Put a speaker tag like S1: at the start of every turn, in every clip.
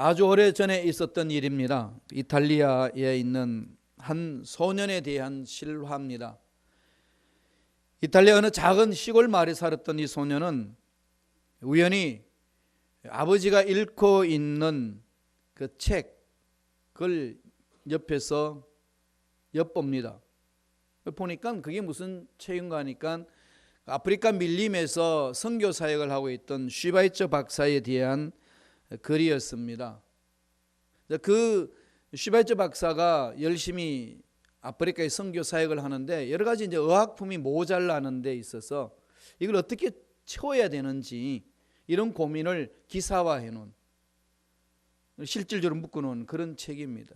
S1: 아주 오래전에 있었던 일입니다. 이탈리아에 있는 한 소년에 대한 실화입니다. 이탈리아 어느 작은 시골 마을에 살았던 이 소년은 우연히 아버지가 읽고 있는 그 책을 옆에서 엿봅니다. 보니까 그게 무슨 책인가 하니까 아프리카 밀림에서 선교 사역을 하고 있던 슈바이처 박사에 대한 글이었습니다. 그 슈바이처 박사가 열심히 아프리카에 선교 사역을 하는데 여러 가지 이제 의학품이 모자라는 데 있어서 이걸 어떻게 채워야 되는지 이런 고민을 기사화해 놓은, 실질적으로 묶어 놓은 그런 책입니다.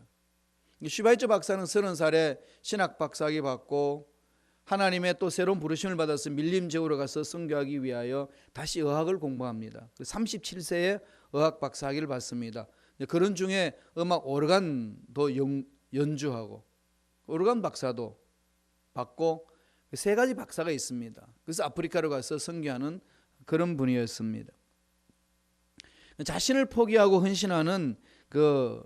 S1: 슈바이처 박사는 30살에 신학 박사학위 받고 하나님의 또 새로운 부르심을 받아서 밀림 지역으로 가서 선교하기 위하여 다시 의학을 공부합니다. 37세에 의학 박사학위를 받습니다. 그런 중에 음악 오르간도 연주하고 오르간 박사도 받고 세 가지 박사가 있습니다. 그래서 아프리카로 가서 선교하는 그런 분이었습니다. 자신을 포기하고 헌신하는 그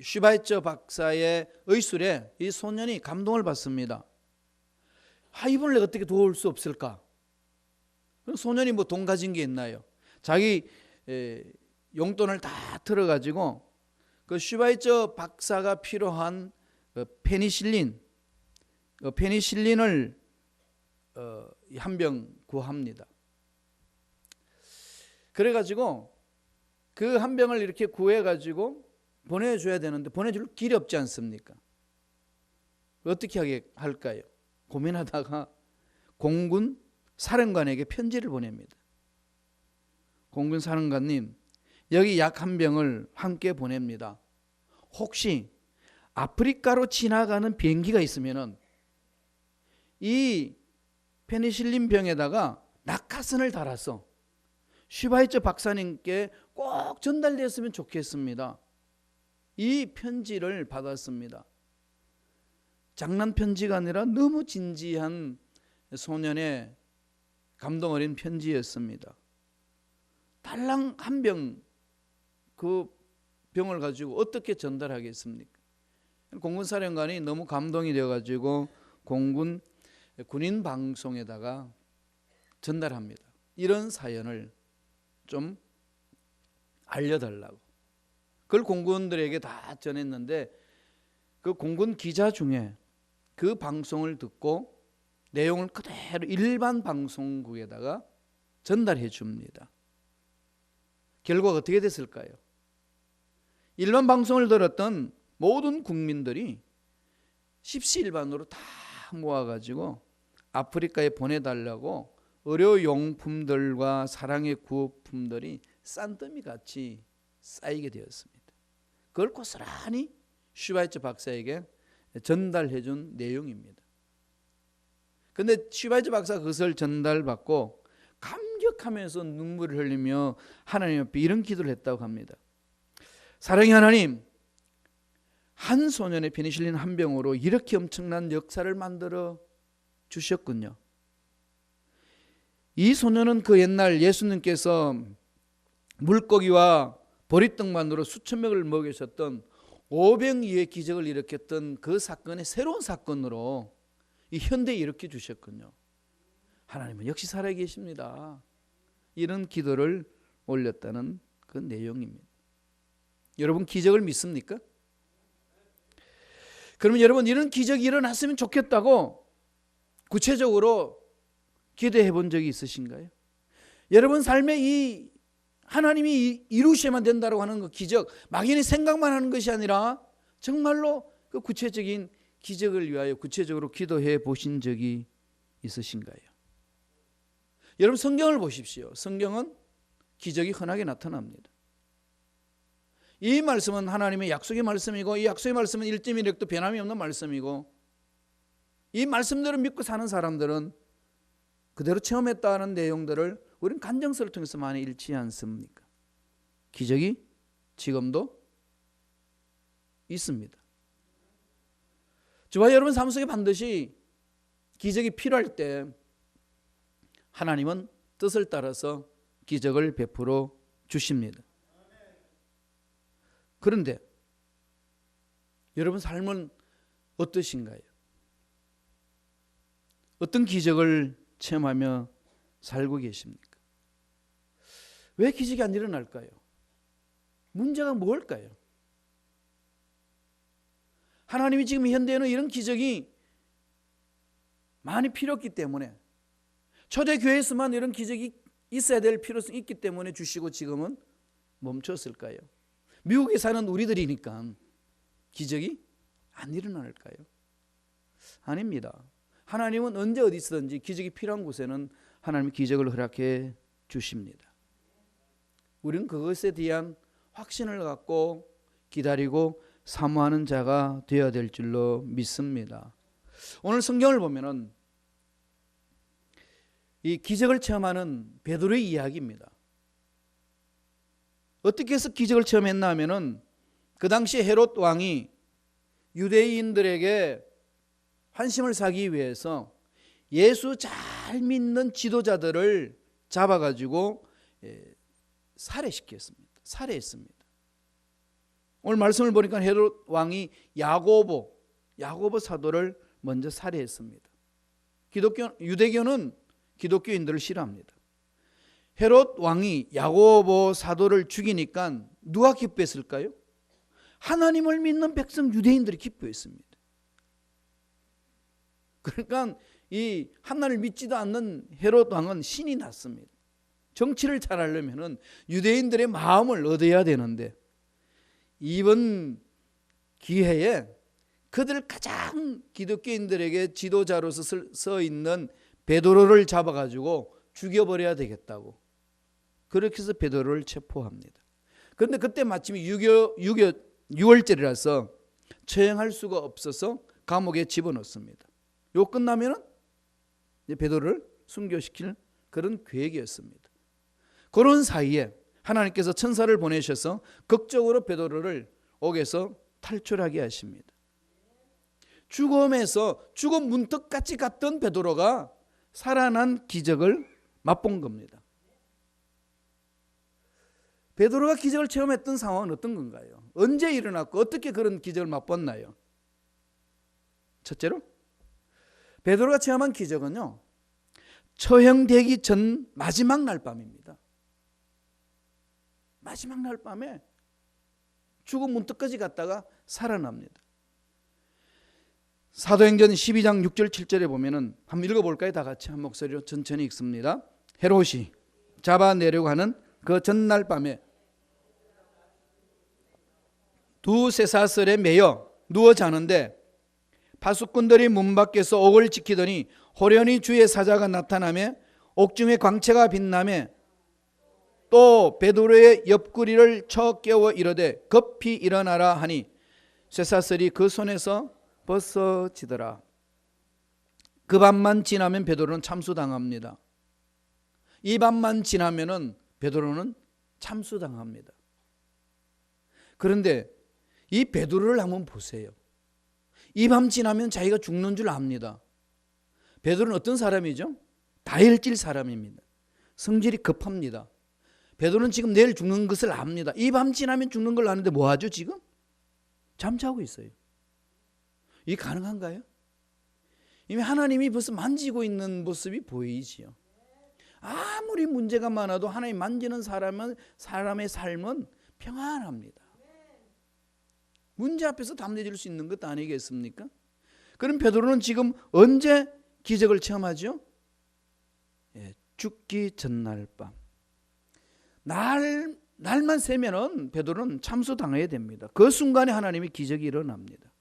S1: 슈바이처 박사의 의술에 이 소년이 감동을 받습니다. 이분을 내가 어떻게 도울 수 없을까? 소년이 뭐 돈 가진 게 있나요? 자기 용돈을 다 틀어가지고 그 슈바이처 박사가 필요한 페니실린을 한 병 구합니다. 그래가지고 그 한 병을 이렇게 구해가지고 보내줘야 되는데 보내줄 길이 없지 않습니까? 어떻게 할까요? 고민하다가 공군 사령관에게 편지를 보냅니다. 공군 사령관님, 여기 약 한 병을 함께 보냅니다. 혹시 아프리카로 지나가는 비행기가 있으면은 이 페니실린 병에다가 낙하선을 달아서 슈바이처 박사님께 꼭 전달됐으면 좋겠습니다. 이 편지를 받았습니다. 장난 편지가 아니라 너무 진지한 소년의 감동 어린 편지였습니다. 달랑 한 병, 그 병을 가지고 어떻게 전달하겠습니까? 공군사령관이 너무 감동이 되어가지고 공군 군인 방송에다가 전달합니다. 이런 사연을 좀 알려달라고. 그걸 공군들에게 다 전했는데 그 공군 기자 중에 그 방송을 듣고 내용을 그대로 일반 방송국에다가 전달해 줍니다. 결과가 어떻게 됐을까요? 일반 방송을 들었던 모든 국민들이 십시일반으로 다 모아가지고 아프리카에 보내달라고 의료용품들과 사랑의 구호품들이 싼더미같이 쌓이게 되었습니다. 그걸 고스란히 슈바이처 박사에게 전달해 준 내용입니다. 그런데 슈바이처 박사가 그것을 전달받고 감격하면서 눈물을 흘리며 하나님 앞에 이런 기도를 했다고 합니다. 사랑의 하나님, 한 소년의 페니실린 한 병으로 이렇게 엄청난 역사를 만들어 주셨군요. 이 소년은 그 옛날 예수님께서 물고기와 보리떡만으로 수천 명을 먹이셨던 오병이의 기적을 일으켰던 그 사건의 새로운 사건으로 이 현대에 일으켜 주셨군요. 하나님은 역시 살아계십니다. 이런 기도를 올렸다는 그 내용입니다. 여러분 기적을 믿습니까? 그러면 여러분 이런 기적이 일어났으면 좋겠다고 구체적으로 기도해 본 적이 있으신가요? 여러분 삶에 이 하나님이 이루셔야만 된다고 하는 그 기적, 막연히 생각만 하는 것이 아니라 정말로 그 구체적인 기적을 위하여 구체적으로 기도해 보신 적이 있으신가요? 여러분 성경을 보십시오. 성경은 기적이 흔하게 나타납니다. 이 말씀은 하나님의 약속의 말씀이고 이 약속의 말씀은 1.1획도 변함이 없는 말씀이고 이 말씀대로 믿고 사는 사람들은 그대로 체험했다는 내용들을 우리는 간증서를 통해서 많이 읽지 않습니까? 기적이 지금도 있습니다. 저와 여러분 삶 속에 반드시 기적이 필요할 때 하나님은 뜻을 따라서 기적을 베풀어 주십니다. 그런데 여러분 삶은 어떠신가요? 어떤 기적을 체험하며 살고 계십니까? 왜 기적이 안 일어날까요? 문제가 뭘까요? 하나님이 지금 현대에는 이런 기적이 많이 필요 없기 때문에, 초대교회에서만 이런 기적이 있어야 될 필요성이 있기 때문에 주시고 지금은 멈췄을까요? 미국에 사는 우리들이니까 기적이 안 일어날까요? 아닙니다. 하나님은 언제 어디서든지 기적이 필요한 곳에는 하나님이 기적을 허락해 주십니다. 우리는 그것에 대한 확신을 갖고 기다리고 사모하는 자가 되어야 될 줄로 믿습니다. 오늘 성경을 보면은 이 기적을 체험하는 베드로의 이야기입니다. 어떻게 해서 기적을 체험했나 하면은 그 당시 헤롯 왕이 유대인들에게 환심을 사기 위해서 예수 잘 믿는 지도자들을 잡아가지고 살해했습니다. 오늘 말씀을 보니까 헤롯 왕이 야고보 사도를 먼저 살해했습니다. 유대교는 기독교인들을 싫어합니다. 헤롯 왕이 야고보 사도를 죽이니까 누가 기뻐했을까요? 하나님을 믿는 백성 유대인들이 기뻐했습니다. 그러니까 이 하나님을 믿지도 않는 헤롯 왕은 신이 났습니다. 정치를 잘하려면 유대인들의 마음을 얻어야 되는데, 이번 기회에 그들 가장 기독교인들에게 지도자로서 서 있는 베드로를 잡아가지고 죽여버려야 되겠다고, 그렇게 해서 베드로를 체포합니다. 그런데 그때 마침 6월절이라서 처형할 수가 없어서 감옥에 집어넣습니다. 요 끝나면은 베드로를 순교시킬 그런 계획이었습니다. 그런 사이에 하나님께서 천사를 보내셔서 극적으로 베드로를 옥에서 탈출하게 하십니다. 죽음 문턱까지 갔던 베드로가 살아난 기적을 맛본 겁니다. 베드로가 기적을 체험했던 상황은 어떤 건가요? 언제 일어났고 어떻게 그런 기적을 맛봤나요? 첫째로 베드로가 체험한 기적은요, 처형되기 전 마지막 날 밤입니다. 마지막 날 밤에 죽음 문턱까지 갔다가 살아납니다. 사도행전 12장 6절 7절에 보면은 한번 읽어볼까요? 다 같이 한 목소리로 천천히 읽습니다. 헤롯이 잡아내려고 하는 그 전날 밤에 두 쇠사슬에 매여 누워 자는데 파수꾼들이 문 밖에서 옥을 지키더니 호련히 주의 사자가 나타나며 옥중에 광채가 빛나며 또 베드로의 옆구리를 쳐 깨워 이르되 급히 일어나라 하니 쇠사슬이 그 손에서 벗어지더라. 그 밤만 지나면 베드로는 참수당합니다. 이 밤만 지나면은 베드로는 참수당합니다. 그런데 이 베드로를 한번 보세요. 이 밤 지나면 자기가 죽는 줄 압니다. 베드로는 어떤 사람이죠? 다혈질 사람입니다. 성질이 급합니다. 베드로는 지금 내일 죽는 것을 압니다. 이 밤 지나면 죽는 걸 아는데 뭐 하죠 지금? 잠자고 있어요. 이게 가능한가요? 이미 하나님이 벌써 만지고 있는 모습이 보이지요. 아무리 문제가 많아도 하나님 만지는 사람의 삶은 평안합니다. 문제 앞에서 담대해질 수 있는 것 아니겠습니까? 그럼 베드로는 지금 언제 기적을 체험하죠? 죽기 전날 밤. 날만 새면은 베드로는 참수당해야 됩니다. 그 순간에 하나님의 기적이 일어납니다.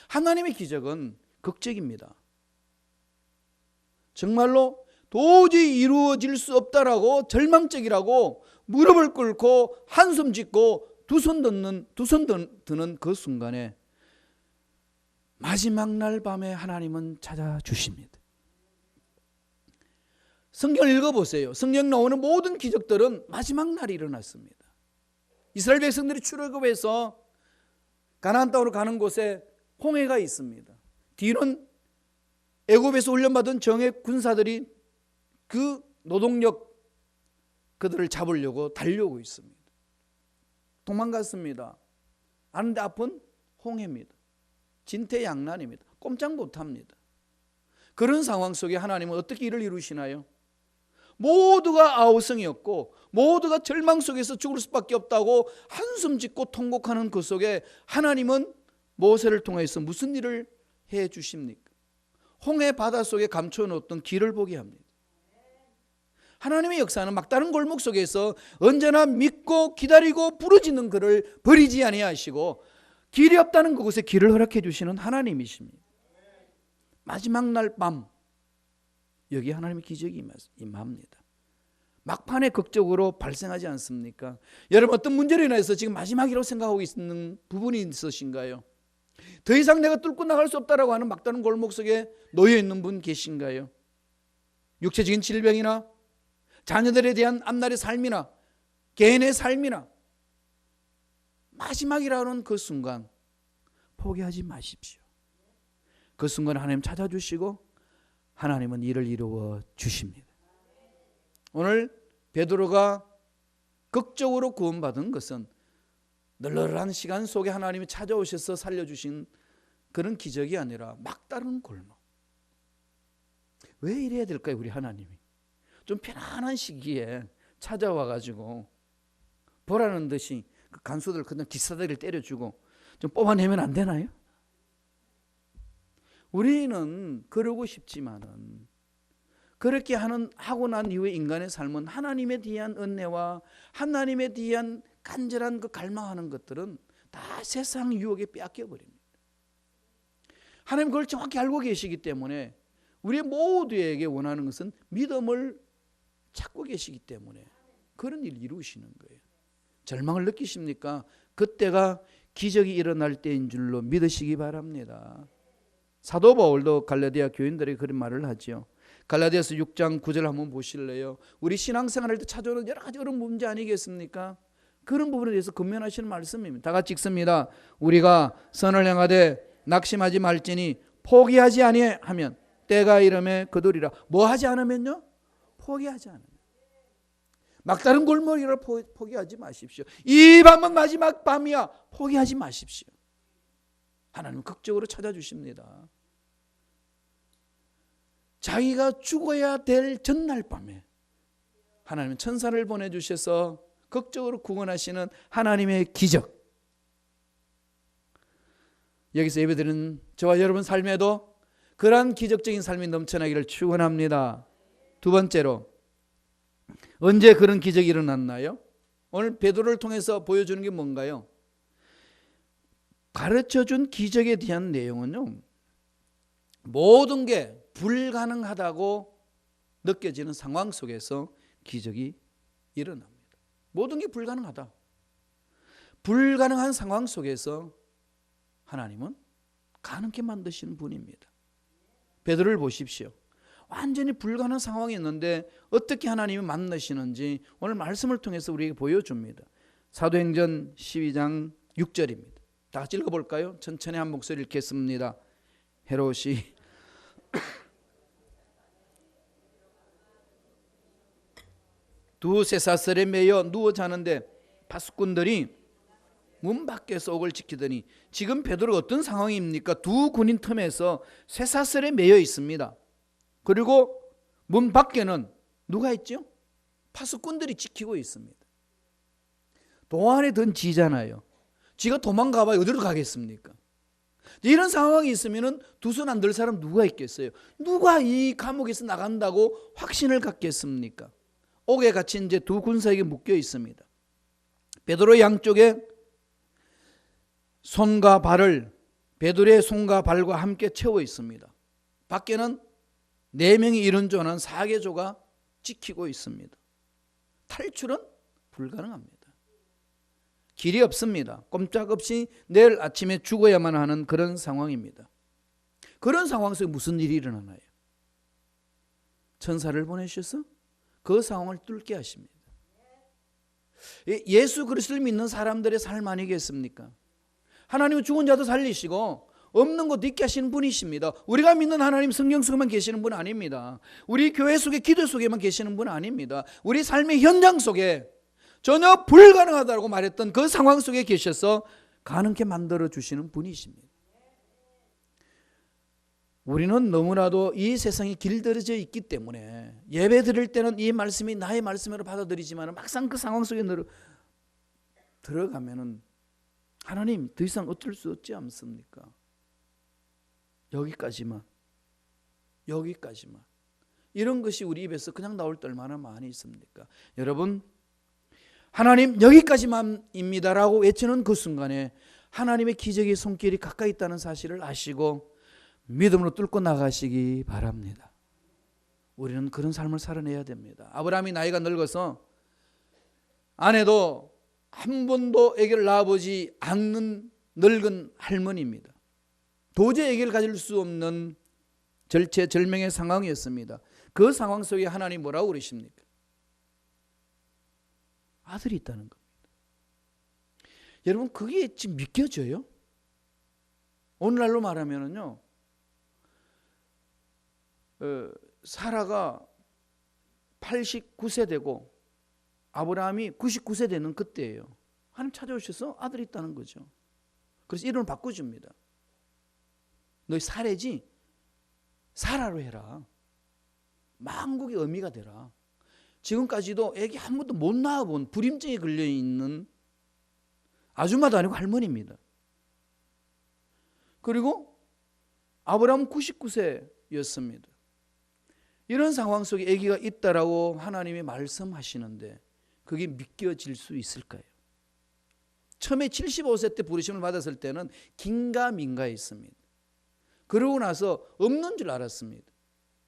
S1: 하나님의 기적은 극적입니다. 정말로 도저히 이루어질 수 없다라고 절망적이라고 무릎을 꿇고 한숨 짓고 두 손 드는 그 순간에 마지막 날 밤에 하나님은 찾아주십니다. 성경을 읽어보세요. 성경 나오는 모든 기적들은 마지막 날이 일어났습니다. 이스라엘 백성들이 출애굽해서 가나안 땅으로 가는 곳에 홍해가 있습니다. 뒤는 애굽에서 훈련받은 정예 군사들이 그 노동력 그들을 잡으려고 달려오고 있습니다. 도망갔습니다. 아는데 앞은 홍해입니다. 진퇴양난입니다. 꼼짝 못합니다. 그런 상황 속에 하나님은 어떻게 일을 이루시나요? 모두가 아우성이었고 모두가 절망 속에서 죽을 수밖에 없다고 한숨 짓고 통곡하는 그 속에 하나님은 모세를 통해서 무슨 일을 해 주십니까? 홍해 바다 속에 감춰놓았던 길을 보게 합니다. 하나님의 역사는 막다른 골목 속에서 언제나 믿고 기다리고 부르짖는 그를 버리지 아니하시고 길이 없다는 그곳에 길을 허락해 주시는 하나님이십니다. 마지막 날 밤 여기 하나님의 기적이 임합니다. 막판에 극적으로 발생하지 않습니까? 여러분 어떤 문제로 인해서 지금 마지막이라고 생각하고 있는 부분이 있으신가요? 더 이상 내가 뚫고 나갈 수 없다라고 하는 막다른 골목 속에 놓여 있는 분 계신가요? 육체적인 질병이나 자녀들에 대한 앞날의 삶이나 개인의 삶이나 마지막이라는 그 순간 포기하지 마십시오. 그 순간 하나님 찾아주시고 하나님은 일을 이루어 주십니다. 오늘 베드로가 극적으로 구원받은 것은 널널한 시간 속에 하나님이 찾아오셔서 살려주신 그런 기적이 아니라 막다른 골목. 왜 이래야 될까요? 우리 하나님이 좀 편안한 시기에 찾아와가지고 보라는 듯이 그 간수들 그냥 기사들을 때려주고 좀 뽑아내면 안 되나요? 우리는 그러고 싶지만은 그렇게 하고 난 이후에 인간의 삶은 하나님에 대한 은혜와 하나님에 대한 간절한 그 갈망하는 것들은 다 세상 유혹에 빼앗겨 버립니다. 하나님 그걸 정확히 알고 계시기 때문에 우리 모두에게 원하는 것은 믿음을 찾고 계시기 때문에 그런 일을 이루시는 거예요. 절망을 느끼십니까? 그때가 기적이 일어날 때인 줄로 믿으시기 바랍니다. 사도 바울도 갈라디아 교인들에게 그런 말을 하죠. 갈라디아서 6장 9절 한번 보실래요? 우리 신앙생활할 때 찾아오는 여러 가지 어려운 문제 아니겠습니까? 그런 부분에 대해서 근면하시는 말씀입니다. 다 같이 읽습니다. 우리가 선을 행하되 낙심하지 말지니 포기하지 아니하면 때가 이름에 거두리라. 뭐 하지 않으면요? 포기하지 않으면. 막다른 골목이라 포기하지 마십시오. 이 밤은 마지막 밤이야. 포기하지 마십시오. 하나님은 극적으로 찾아주십니다. 자기가 죽어야 될 전날 밤에 하나님은 천사를 보내주셔서 극적으로 구원하시는 하나님의 기적. 여기서 예배드리는 저와 여러분 삶에도 그러한 기적적인 삶이 넘쳐나기를 축원합니다. 두 번째로 언제 그런 기적이 일어났나요? 오늘 베드로를 통해서 보여주는 게 뭔가요? 가르쳐준 기적에 대한 내용은요, 모든 게 불가능하다고 느껴지는 상황 속에서 기적이 일어납니다. 모든 게 불가능하다. 불가능한 상황 속에서 하나님은 가능케 만드시는 분입니다. 베드로를 보십시오. 완전히 불가능한 상황이 있는데 어떻게 하나님이 만나시는지 오늘 말씀을 통해서 우리에게 보여줍니다. 사도행전 12장 6절입니다. 다 같이 읽어볼까요? 천천히 한 목소리 읽겠습니다. 헤롯이 두 쇠사슬에 매여 누워 자는데 파수꾼들이 문 밖에서 옥을 지키더니, 지금 베드로가 어떤 상황입니까? 두 군인 틈에서 쇠사슬에 매여 있습니다. 그리고 문 밖에는 누가 있죠? 파수꾼들이 지키고 있습니다. 동안에 든 지잖아요. 지가 도망가봐야 어디로 가겠습니까? 이런 상황이 있으면 두 손 안 들 사람 누가 있겠어요? 누가 이 감옥에서 나간다고 확신을 갖겠습니까? 옥에 갇힌 이제 두 군사에게 묶여 있습니다. 베드로 양쪽에 손과 발을 베드로의 손과 발과 함께 채워 있습니다. 밖에는 4명이 이른조는 사계조가 지키고 있습니다. 탈출은 불가능합니다. 길이 없습니다. 꼼짝없이 내일 아침에 죽어야만 하는 그런 상황입니다. 그런 상황 속에 무슨 일이 일어나나요? 천사를 보내셔서 그 상황을 뚫게 하십니다. 예수 그리스도를 믿는 사람들의 삶 아니겠습니까? 하나님은 죽은 자도 살리시고 없는 것도 있게 하시는 분이십니다. 우리가 믿는 하나님 성경 속에만 계시는 분 아닙니다. 우리 교회 속에 기도 속에만 계시는 분 아닙니다. 우리 삶의 현장 속에 전혀 불가능하다고 말했던 그 상황 속에 계셔서 가능케 만들어 주시는 분이십니다. 우리는 너무나도 이 세상이 길들여져 있기 때문에 예배 드릴 때는 이 말씀이 나의 말씀으로 받아들이지만 막상 그 상황 속에 들어가면은 하나님 더 이상 어쩔 수 없지 않습니까? 여기까지만 이런 것이 우리 입에서 그냥 나올 때 얼마나 많이 있습니까? 여러분, 하나님 여기까지만입니다라고 외치는 그 순간에 하나님의 기적의 손길이 가까이 있다는 사실을 아시고 믿음으로 뚫고 나가시기 바랍니다. 우리는 그런 삶을 살아내야 됩니다. 아브라함이 나이가 늙어서 아내도 한 번도 아기를 낳아보지 않는 늙은 할머니입니다. 도저히 아기를 가질 수 없는 절체절명의 상황이었습니다. 그 상황 속에 하나님 뭐라고 그러십니까? 아들이 있다는 겁니다. 여러분, 그게 지금 믿겨져요? 오늘날로 말하면은요, 사라가 89세 되고 아브라함이 99세 되는 그때예요. 하나님 찾아오셔서 아들이 있다는 거죠. 그래서 이름을 바꿔줍니다. 너희 사례지? 사라로 해라. 만국의 어미가 되라. 지금까지도 애기 한 번도 못 낳아본 불임증에 걸려있는 아줌마도 아니고 할머니입니다. 그리고 아브라함 99세였습니다. 이런 상황 속에 아기가 있다라고 하나님이 말씀하시는데 그게 믿겨질 수 있을까요? 처음에 75세 때 부르심을 받았을 때는 긴가민가했습니다. 그러고 나서 없는 줄 알았습니다.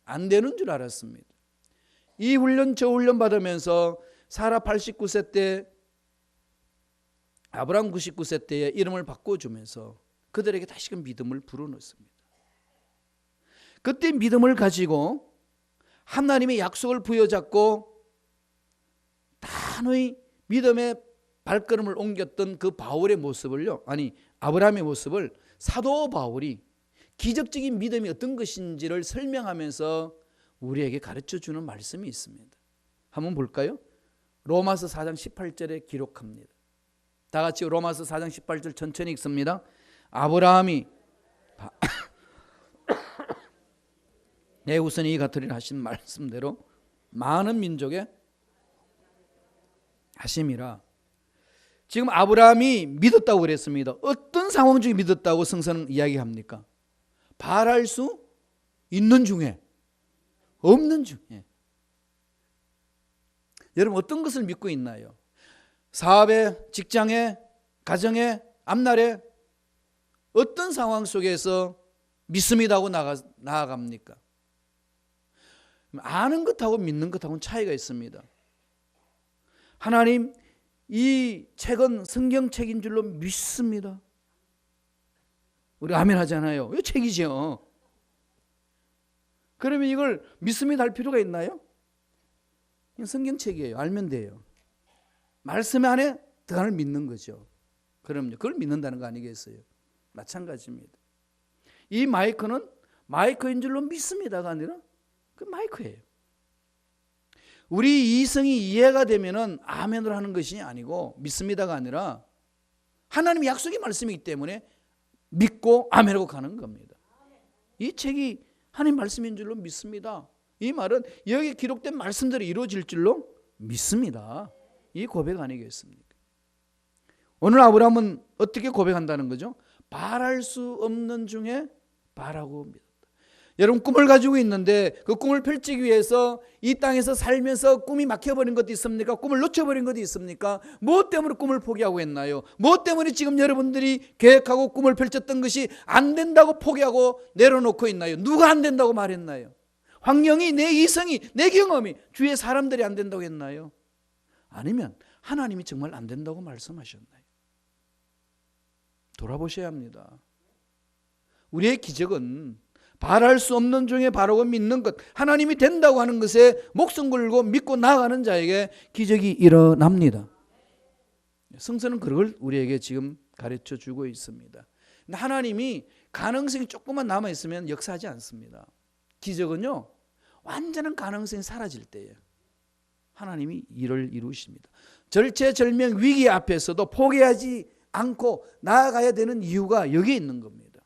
S1: 안 되는 줄 알았습니다. 이 훈련 저 훈련 받으면서 사라 89세 때 아브라함 99세 때에 이름을 바꿔주면서 그들에게 다시금 믿음을 불어넣습니다. 그때 믿음을 가지고 하나님의 약속을 부여잡고 단호히 믿음의 발걸음을 옮겼던 그 바울의 모습을요, 아브라함의 모습을 사도 바울이 기적적인 믿음이 어떤 것인지를 설명하면서 우리에게 가르쳐주는 말씀이 있습니다. 한번 볼까요? 로마서 4장 18절에 기록합니다. 다 같이 로마서 4장 18절 천천히 읽습니다. 아브라함이 내 후손이 같으리라 하신 말씀대로 많은 민족의 하심이라. 지금 아브라함이 믿었다고 그랬습니다. 어떤 상황 중에 믿었다고 성서는 이야기합니까? 바랄 수 있는 중에 없는 중에. 여러분, 어떤 것을 믿고 있나요? 사업에, 직장에, 가정에, 앞날에 어떤 상황 속에서 믿습니다고 나아갑니까? 아는 것하고 믿는 것하고는 차이가 있습니다. 하나님, 이 책은 성경책인 줄로 믿습니다. 우리 아멘 하잖아요. 이거 책이죠. 그러면 이걸 믿습니다 할 필요가 있나요? 성경책이에요. 알면 돼요. 말씀 안에 들어가는 믿는 거죠. 그럼요. 그걸 믿는다는 거 아니겠어요? 마찬가지입니다. 이 마이크는 마이크인 줄로 믿습니다가 아니라 그 마이크예요. 우리 이성이 이해가 되면은 아멘으로 하는 것이 아니고 믿습니다가 아니라 하나님의 약속의 말씀이기 때문에 믿고 아멘하고 가는 겁니다. 이 책이 하나님 말씀인 줄로 믿습니다. 이 말은 여기 기록된 말씀대로 이루어질 줄로 믿습니다. 이 고백 아니겠습니까? 오늘 아브라함은 어떻게 고백한다는 거죠? 바랄 수 없는 중에 바라고 믿었다. 여러분, 꿈을 가지고 있는데 그 꿈을 펼치기 위해서 이 땅에서 살면서 꿈이 막혀버린 것도 있습니까? 꿈을 놓쳐버린 것도 있습니까? 무엇 때문에 꿈을 포기하고 했나요? 무엇 때문에 지금 여러분들이 계획하고 꿈을 펼쳤던 것이 안 된다고 포기하고 내려놓고 있나요? 누가 안 된다고 말했나요? 환경이, 내 이성이, 내 경험이, 주위의 사람들이 안 된다고 했나요? 아니면 하나님이 정말 안 된다고 말씀하셨나요? 돌아보셔야 합니다. 우리의 기적은 바랄 수 없는 중에 바라고 믿는 것, 하나님이 된다고 하는 것에 목숨 걸고 믿고 나아가는 자에게 기적이 일어납니다. 성서는 그걸 우리에게 지금 가르쳐 주고 있습니다. 근데 하나님이 가능성이 조금만 남아있으면 역사하지 않습니다. 기적은요, 완전한 가능성이 사라질 때예요. 하나님이 일을 이루십니다. 절체절명 위기 앞에서도 포기하지 않고 나아가야 되는 이유가 여기에 있는 겁니다.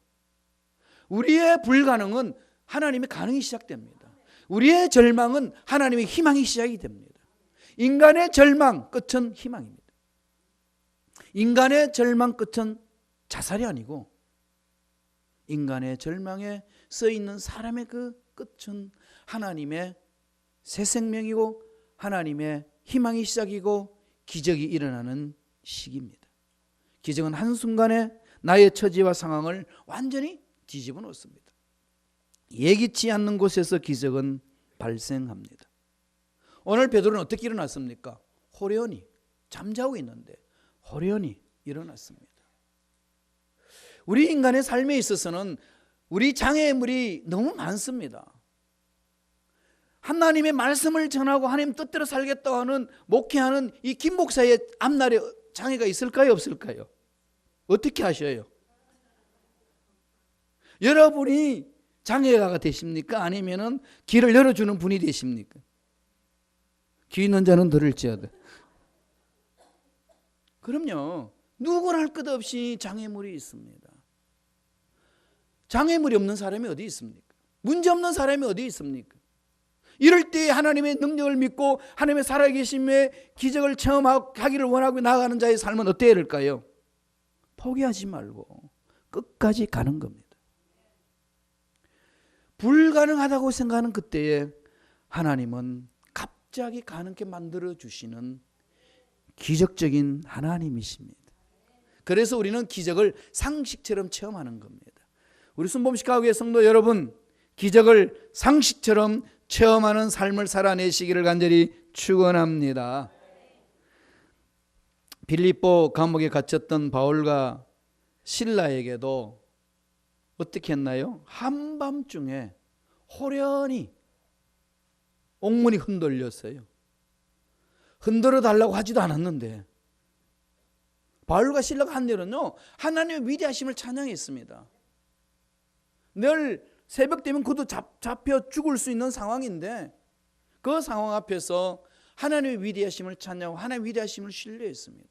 S1: 우리의 불가능은 하나님의 가능이 시작됩니다. 우리의 절망은 하나님의 희망이 시작이 됩니다. 인간의 절망 끝은 희망입니다. 인간의 절망 끝은 자살이 아니고 인간의 절망에 써 있는 사람의 그 끝은 하나님의 새 생명이고 하나님의 희망이 시작이고 기적이 일어나는 시기입니다. 기적은 한순간에 나의 처지와 상황을 완전히 뒤집어 놓습니다. 예기치 않는 곳에서 기적은 발생합니다. 오늘 베드로는 어떻게 일어났습니까? 호련히 잠자고 있는데 호련히 일어났습니다. 우리 인간의 삶에 있어서는 우리 장애물이 너무 많습니다. 하나님의 말씀을 전하고 하나님 뜻대로 살겠다고 하는 목회하는 이 김 목사의 앞날에 장애가 있을까요? 없을까요? 어떻게 하셔요? 여러분이 장애가 되십니까? 아니면 길을 열어주는 분이 되십니까? 귀 있는 자는 들을지어다. 그럼요. 누구나 할 것 없이 장애물이 있습니다. 장애물이 없는 사람이 어디 있습니까? 문제 없는 사람이 어디 있습니까? 이럴 때 하나님의 능력을 믿고 하나님의 살아계심의 기적을 체험하기를 원하고 나아가는 자의 삶은 어때야 될까요? 포기하지 말고 끝까지 가는 겁니다. 불가능하다고 생각하는 그때에 하나님은 갑자기 가능하게 만들어 주시는 기적적인 하나님이십니다. 그래서 우리는 기적을 상식처럼 체험하는 겁니다. 우리 순복음식가교회 성도 여러분, 기적을 상식처럼 체험하는 삶을 살아내시기를 간절히 축원합니다. 빌립보 감옥에 갇혔던 바울과 실라에게도 어떻게 했나요? 한밤중에 호련히 옥문이 흔들렸어요. 흔들어 달라고 하지도 않았는데 바울과 실라가 한 일은요, 하나님의 위대하심을 찬양했습니다. 늘 새벽 되면 그도 잡혀 죽을 수 있는 상황인데 그 상황 앞에서 하나님의 위대하심을 찬양하고 하나님의 위대하심을 신뢰했습니다.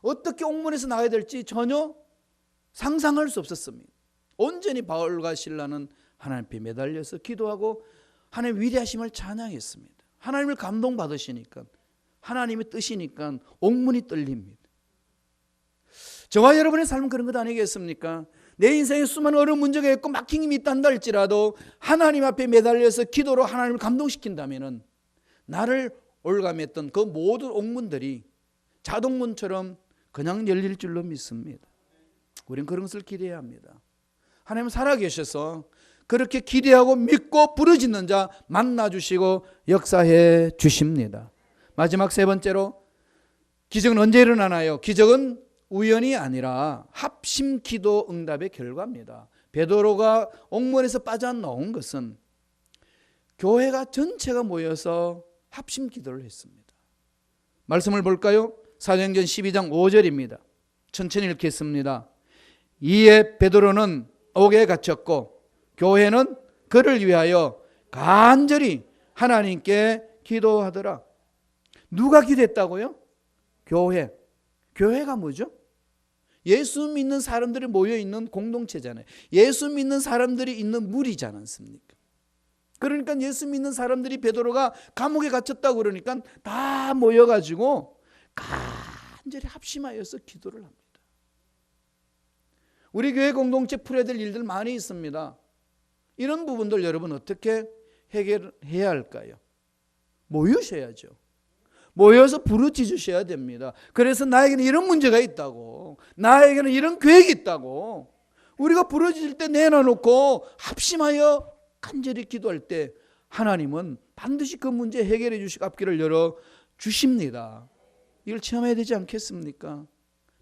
S1: 어떻게 옥문에서 나가야 될지 전혀 상상할 수 없었습니다. 온전히 바울과 실라는 하나님 앞에 매달려서 기도하고 하나님의 위대하심을 찬양했습니다. 하나님을 감동받으시니까, 하나님의 뜻이니까 옥문이 떨립니다. 저와 여러분의 삶은 그런 것 아니겠습니까? 내 인생에 수많은 어려운 문제가 있고 막힌 힘이 있단다 할지라도 하나님 앞에 매달려서 기도로 하나님을 감동시킨다면 나를 올감했던 그 모든 옥문들이 자동문처럼 그냥 열릴 줄로 믿습니다. 우리는 그런 것을 기대해야 합니다. 하나님은 살아계셔서 그렇게 기대하고 믿고 부르짖는 자 만나주시고 역사해 주십니다. 마지막 세 번째로, 기적은 언제 일어나나요? 기적은 우연이 아니라 합심 기도 응답의 결과입니다. 베드로가 옥문에서 빠져나온 것은 교회가 전체가 모여서 합심 기도를 했습니다. 말씀을 볼까요? 사도행전 12장 5절입니다. 천천히 읽겠습니다. 이에 베드로는 옥에 갇혔고 교회는 그를 위하여 간절히 하나님께 기도하더라. 누가 기도했다고요? 교회. 교회가 뭐죠? 예수 믿는 사람들이 모여있는 공동체잖아요. 예수 믿는 사람들이 있는 무리지 않습니까? 그러니까 예수 믿는 사람들이 베드로가 감옥에 갇혔다고 그러니까 다 모여가지고 간절히 합심하여서 기도를 합니다. 우리 교회 공동체 풀어야 될 일들 많이 있습니다. 이런 부분들 여러분 어떻게 해결해야 할까요? 모이셔야죠. 모여서 부르짖으셔야 됩니다. 그래서 나에게는 이런 문제가 있다고, 나에게는 이런 계획이 있다고, 우리가 부르짖을 때 내놔놓고 합심하여 간절히 기도할 때 하나님은 반드시 그 문제 해결해 주시고 앞길을 열어 주십니다. 이걸 체험해야 되지 않겠습니까?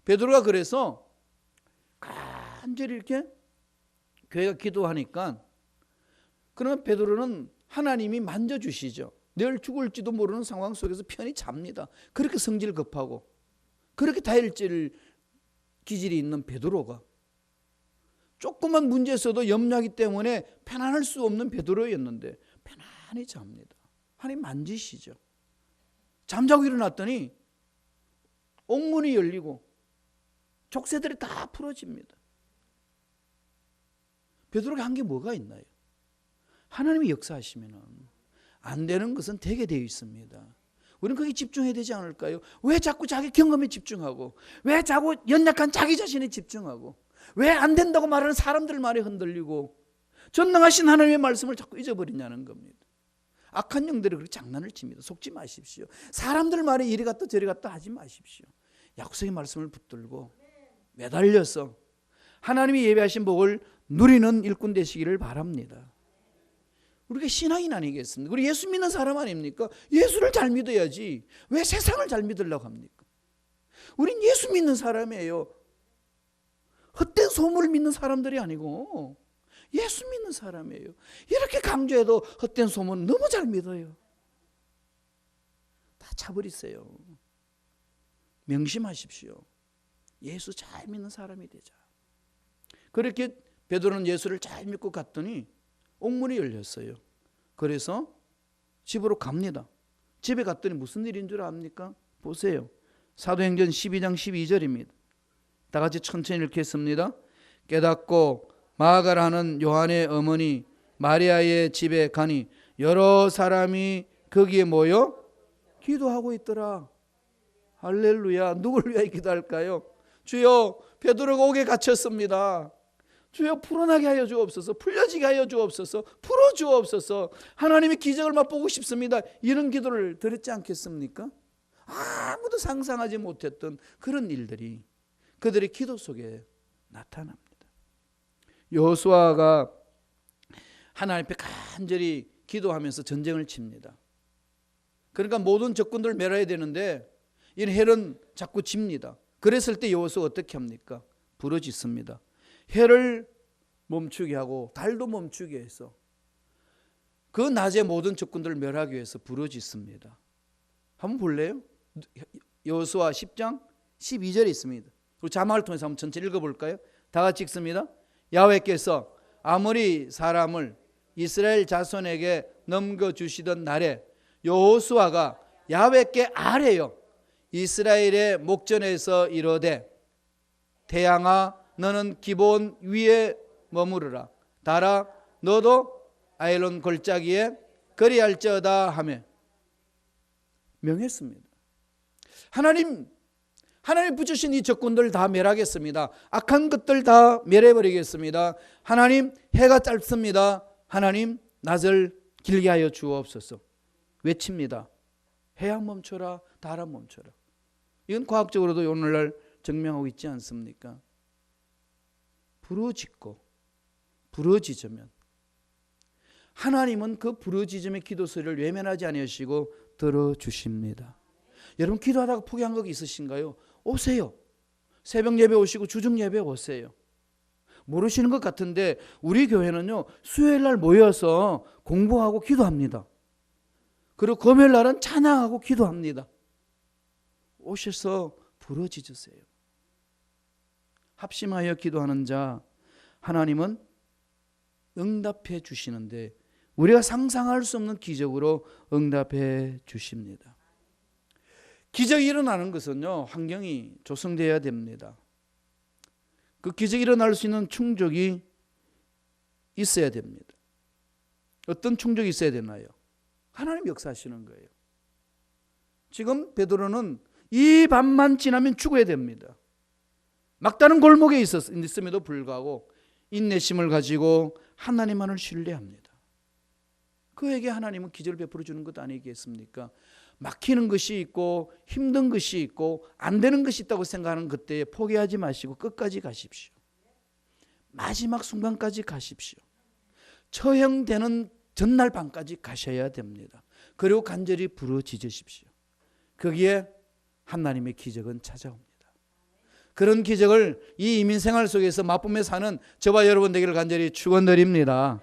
S1: 베드로가 그래서 간절히 이렇게 교회가 기도하니까, 그러면 베드로는 하나님이 만져주시죠. 내일 죽을지도 모르는 상황 속에서 편히 잡니다. 그렇게 성질 급하고 그렇게 다혈질 기질이 있는 베드로가 조그만 문제에서도 염려하기 때문에 편안할 수 없는 베드로였는데 편안히 잡니다. 하나님 만지시죠. 잠자고 일어났더니 옥문이 열리고 족쇄들이 다 풀어집니다. 베드로가 한 게 뭐가 있나요? 하나님이 역사하시면 안 되는 것은 되게 되어 있습니다. 우리는 거기에 집중해야 되지 않을까요? 왜 자꾸 자기 경험에 집중하고, 왜 자꾸 연약한 자기 자신에 집중하고, 왜 안 된다고 말하는 사람들 말에 흔들리고, 전능하신 하나님의 말씀을 자꾸 잊어버리냐는 겁니다. 악한 영들이 그렇게 장난을 칩니다. 속지 마십시오. 사람들 말에 이리 갔다 저리 갔다 하지 마십시오. 약속의 말씀을 붙들고 매달려서 하나님이 예비하신 복을 누리는 일꾼 되시기를 바랍니다. 우리가 신앙인 아니겠습니까? 우리 예수 믿는 사람 아닙니까? 예수를 잘 믿어야지 왜 세상을 잘 믿으려고 합니까? 우린 예수 믿는 사람이에요. 헛된 소문을 믿는 사람들이 아니고 예수 믿는 사람이에요. 이렇게 강조해도 헛된 소문 너무 잘 믿어요. 다 차버리세요. 명심하십시오. 예수 잘 믿는 사람이 되자. 그렇게 베드로는 예수를 잘 믿고 갔더니 옥문이 열렸어요. 그래서 집으로 갑니다. 집에 갔더니 무슨 일인 줄 압니까? 보세요. 사도행전 12장 12절입니다. 다 같이 천천히 읽겠습니다. 깨닫고 마가라는 요한의 어머니 마리아의 집에 가니 여러 사람이 거기에 모여 기도하고 있더라. 할렐루야. 누굴 위하여 기도할까요? 주여, 베드로가 옥에 갇혔습니다. 주여, 풀어나게 하여 주옵소서. 풀려지게 하여 주옵소서. 풀어주옵소서. 하나님의 기적을 맛보고 싶습니다. 이런 기도를 드렸지 않겠습니까? 아무도 상상하지 못했던 그런 일들이 그들의 기도 속에 나타납니다. 여호수아가 하나님 앞에 간절히 기도하면서 전쟁을 칩니다. 그러니까 모든 적군들을 멸해야 되는데 이 헬은 자꾸 집니다. 그랬을 때 여호수아가 어떻게 합니까? 부르짖습니다. 해를 멈추게 하고 달도 멈추게 해서 그 낮에 모든 적군들을 멸하기 위해서 부르짖습니다. 한번 볼래요? 여호수아 10장 12절에 있습니다. 우리 자막을 통해서 한번 전체 읽어볼까요? 다 같이 읽습니다. 야훼께서 아모리 사람을 이스라엘 자손에게 넘겨주시던 날에 여호수아가 야훼께 아뢰어 이스라엘의 목전에서 이르되 태양아 너는 기브온 위에 머무르라. 달아 너도 아일론 골짜기에 거리할지어다 하며 명했습니다. 하나님 붙이신 이 적군들 다 멸하겠습니다. 악한 것들 다 멸해버리겠습니다. 하나님 해가 짧습니다. 하나님 낮을 길게 하여 주옵소서. 외칩니다. 해양 멈춰라, 달아 멈춰라. 이건 과학적으로도 오늘날 증명하고 있지 않습니까? 부르짖고 부르짖으면 하나님은 그 부르짖음의 기도 소리를 외면하지 아니하시고 들어주십니다. 여러분 기도하다가 포기한 거 있으신가요? 오세요. 새벽 예배 오시고 주중 예배 오세요. 모르시는 것 같은데 우리 교회는요 수요일 날 모여서 공부하고 기도합니다. 그리고 금요일 날은 찬양하고 기도합니다. 오셔서 부르짖으세요. 합심하여 기도하는 자 하나님은 응답해 주시는데 우리가 상상할 수 없는 기적으로 응답해 주십니다. 기적이 일어나는 것은요 환경이 조성되어야 됩니다. 그 기적이 일어날 수 있는 충족이 있어야 됩니다. 어떤 충족이 있어야 되나요? 하나님 역사하시는 거예요. 지금 베드로는 이 밤만 지나면 죽어야 됩니다. 막다른 골목에 있음에도 불구하고 인내심을 가지고 하나님만을 신뢰합니다. 그에게 하나님은 기적을 베풀어 주는 것 아니겠습니까? 막히는 것이 있고 힘든 것이 있고 안 되는 것이 있다고 생각하는 그때에 포기하지 마시고 끝까지 가십시오. 마지막 순간까지 가십시오. 처형되는 전날 밤까지 가셔야 됩니다. 그리고 간절히 부르짖으십시오. 거기에 하나님의 기적은 찾아옵니다. 그런 기적을 이 이민생활 속에서 맛보며 사는 저와 여러분 되기를 간절히 축원드립니다.